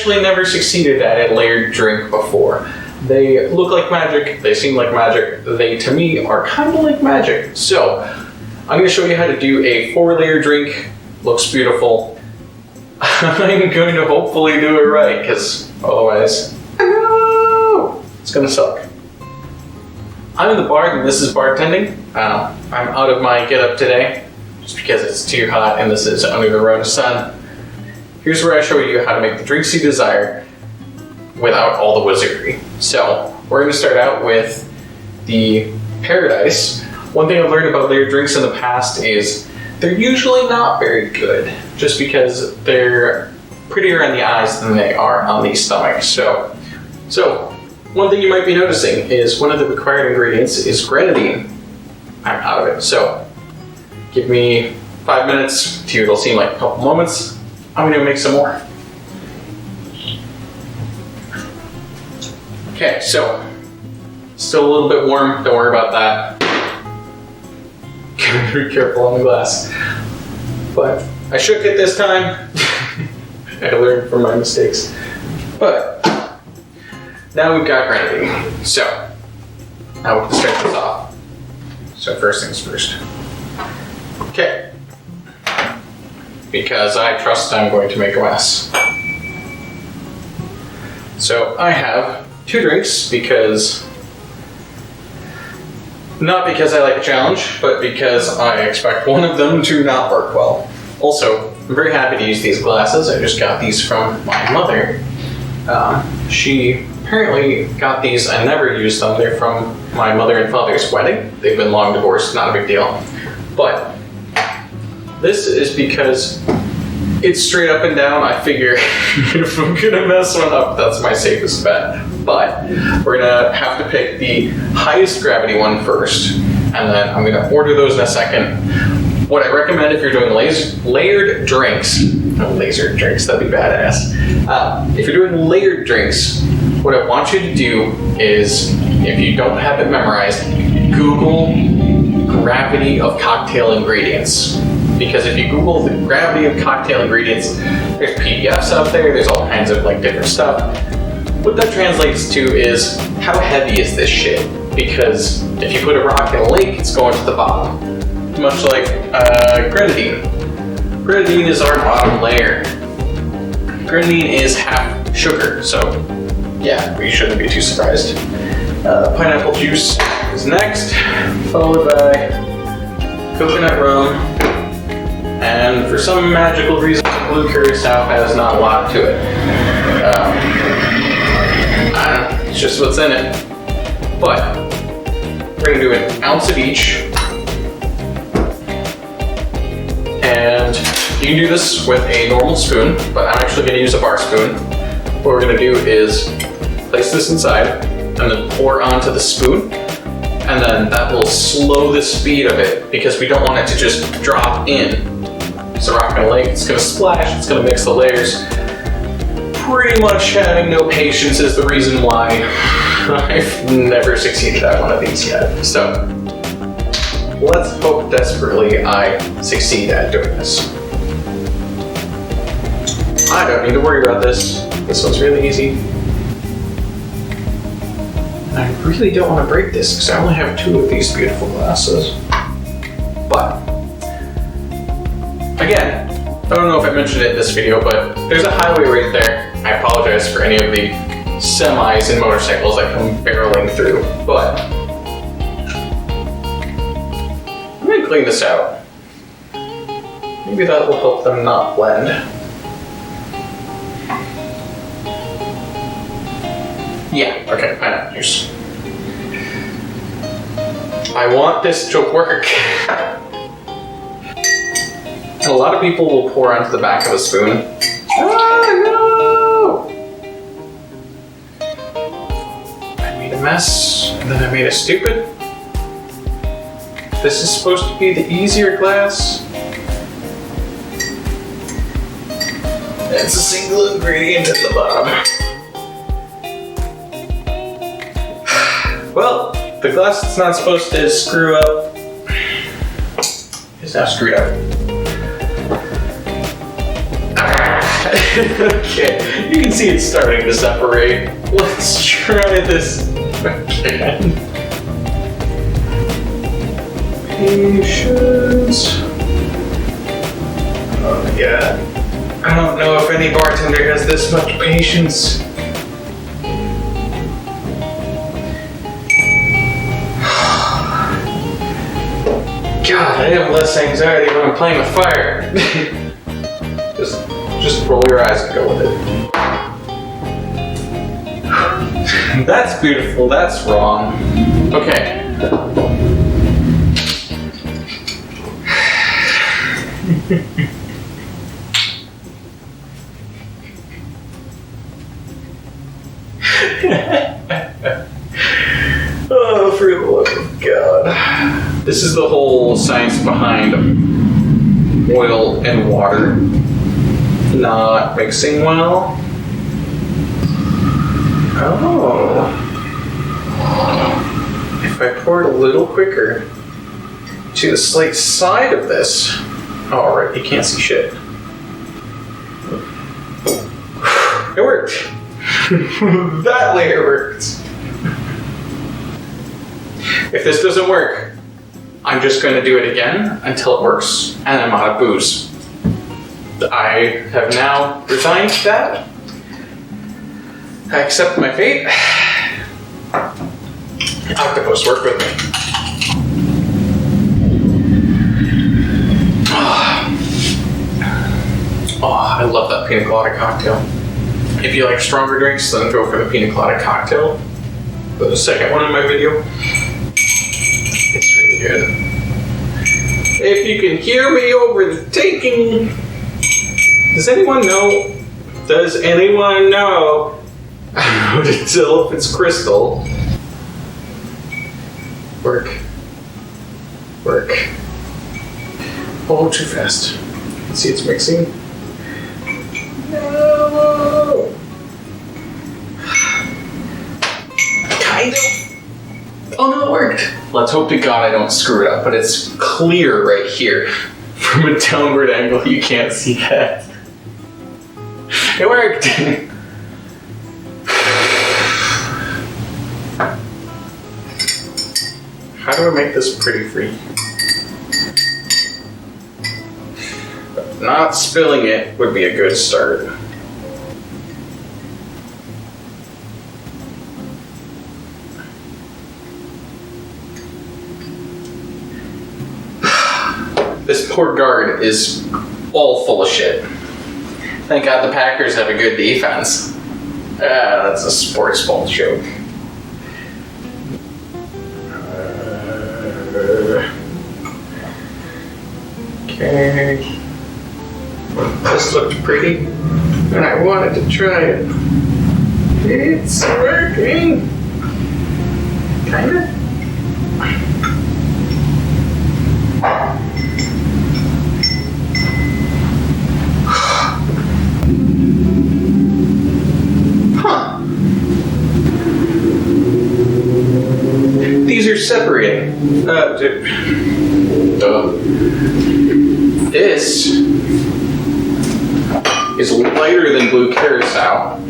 actually never succeeded at a layered drink before. They look like magic, they seem like magic, they to me are kind of like magic. So I'm going to show you how to do a 4-layer drink. Looks beautiful. I'm going to hopefully do it right, because otherwise, no, it's going to suck. I'm in the bar and this is bartending. I'm out of my getup today, just because it's too hot and this is under the Rona sun. Here's where I show you how to make the drinks you desire without all the wizardry. So we're going to start out with the Paradise. One thing I've learned about layered drinks in the past is they're usually not very good, just because they're prettier on the eyes than they are on the stomach. So one thing you might be noticing is one of the required ingredients is grenadine. I'm out of it, so give me 5 minutes to, it'll seem like a couple moments. I'm gonna make some more. Okay, so still a little bit warm, don't worry about that. Gotta be careful on the glass. But I shook it this time. I learned from my mistakes. But now we've got grenadine. So now we can start this off. So first things first. Okay. Because I trust I'm going to make a mess. So I have 2 drinks not because I like a challenge, but because I expect one of them to not work well. Also, I'm very happy to use these glasses. I just got these from my mother. She apparently got these, I never used them. They're from my mother and father's wedding. They've been long divorced, not a big deal. But this is because it's straight up and down. I figure if I'm gonna mess one up, that's my safest bet. But we're gonna have to pick the highest gravity one first, and then I'm gonna order those in a second. What I recommend if you're doing layered drinks, laser drinks, that'd be badass. If you're doing layered drinks, what I want you to do is, if you don't have it memorized, Google gravity of cocktail ingredients. Because if you Google the gravity of cocktail ingredients, there's PDFs out there, there's all kinds of different stuff. What that translates to is, how heavy is this shit? Because if you put a rock in a lake, it's going to the bottom. Much like grenadine. Grenadine is our bottom layer. Grenadine is half sugar, so yeah, we shouldn't be too surprised. Pineapple juice is next, followed by coconut rum. And for some magical reason, blue curacao has not a lot to it. It's just what's in it. But we're gonna do an ounce of each. And you can do this with a normal spoon, but I'm actually gonna use a bar spoon. What we're gonna do is place this inside and then pour onto the spoon. And then that will slow the speed of it because we don't want it to just drop in. It's a rock in a lake, it's gonna splash, it's gonna mix the layers. Pretty much having no patience is the reason why I've never succeeded at one of these yet. So let's hope desperately I succeed at doing this. I don't need to worry about this. This one's really easy. I really don't want to break this because I only have 2 of these beautiful glasses. But again, I don't know if I mentioned it in this video, but there's a highway right there. I apologize for any of the semis and motorcycles that come barreling through, but I'm gonna clean this out. Maybe that will help them not blend. Yeah, okay, pineapple juice. I want this to work. And a lot of people will pour onto the back of a spoon. Ah, no! I made a mess, and then I made it stupid. This is supposed to be the easier glass. It's a single ingredient at the bottom. Well, the glass that's not supposed to screw up is now screwed up. Okay, you can see it's starting to separate. Let's try this again. Patience. Oh my god. I don't know if any bartender has this much patience. God, I have less anxiety when I'm playing with fire. Just roll your eyes and go with it. That's beautiful, that's wrong. Okay. Oh, for the love of God. This is the whole science behind oil and water not mixing well. Oh. If I pour it a little quicker to the slight side of this. Oh, alright, you can't see shit. It worked. That layer worked. If this doesn't work, I'm just going to do it again until it works, and I'm out of booze. I have now resigned to that. I accept my fate. Octopus, work with me. Oh, I love that pina colada cocktail. If you like stronger drinks, then go for the pina colada cocktail. The second one in my video. It's really good. If you can hear me over the taking, does anyone know? Does anyone know how to tell if it's crystal? Work. Work. Oh, too fast. See, it's mixing. No. Kind of. Oh no, it worked. Let's hope to God I don't screw it up, but it's clear right here. From a downward angle, you can't see that. It worked. How do I make this pretty free? Not spilling it would be a good start. This poor guard is all full of shit. Thank God the Packers have a good defense. That's a sports ball joke. Okay. This looked pretty, and I wanted to try it. It's working. Kinda. Huh. These are separating. This is lighter than blue carousel.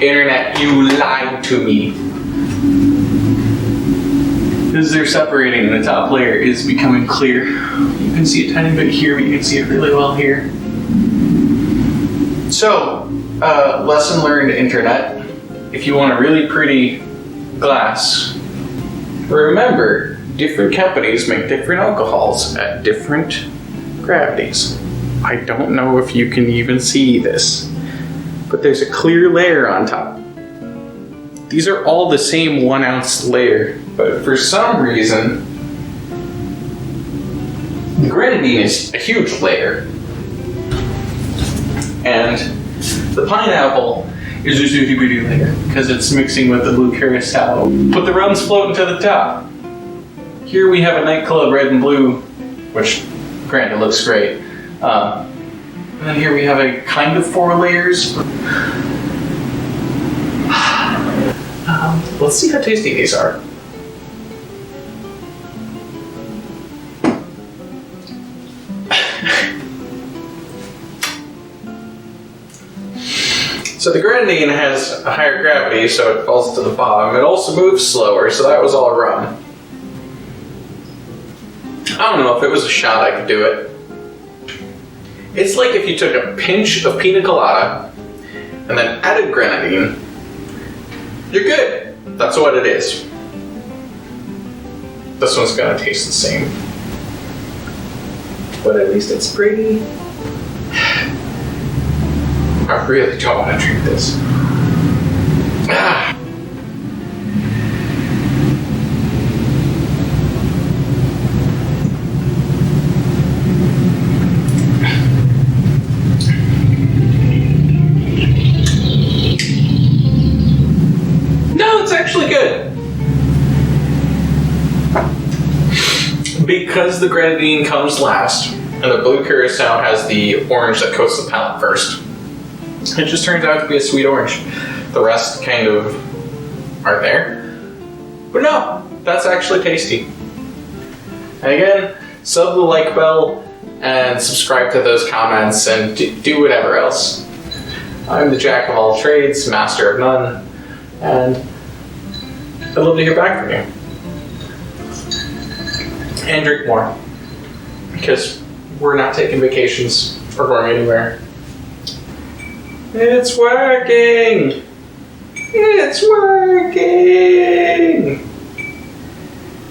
Internet, you lied to me. As they're separating, the top layer is becoming clear. You can see a tiny bit here, but you can see it really well here. So, lesson learned, internet. If you want a really pretty glass, remember, different companies make different alcohols at different gravities. I don't know if you can even see this, but there's a clear layer on top. These are all the same 1 ounce layer, but for some reason, the grenadine is a huge layer. And the pineapple is just a itty bitty layer because it's mixing with the blue curacao. But the rum's floating to the top. Here we have a nightclub red and blue, which granted looks great. And then here we have a kind of 4 layers. Let's see how tasty these are. So the grenadine has a higher gravity, so it falls to the bottom. It also moves slower, so that was all rum. I don't know if it was a shot I could do it. It's like if you took a pinch of pina colada and then added grenadine. You're good. That's what it is. This one's gonna taste the same. But at least it's pretty. I really don't want to drink this. Ah. No, it's actually good. Because the grenadine comes last, and the blue curacao has the orange that coats the palate first, it just turns out to be a sweet orange. The rest kind of aren't there. But no, that's actually tasty. And again, sub the like bell and subscribe to those comments and do whatever else. I'm the jack of all trades, master of none, and I'd love to hear back from you. And drink more. Because we're not taking vacations or going anywhere. It's working! It's working!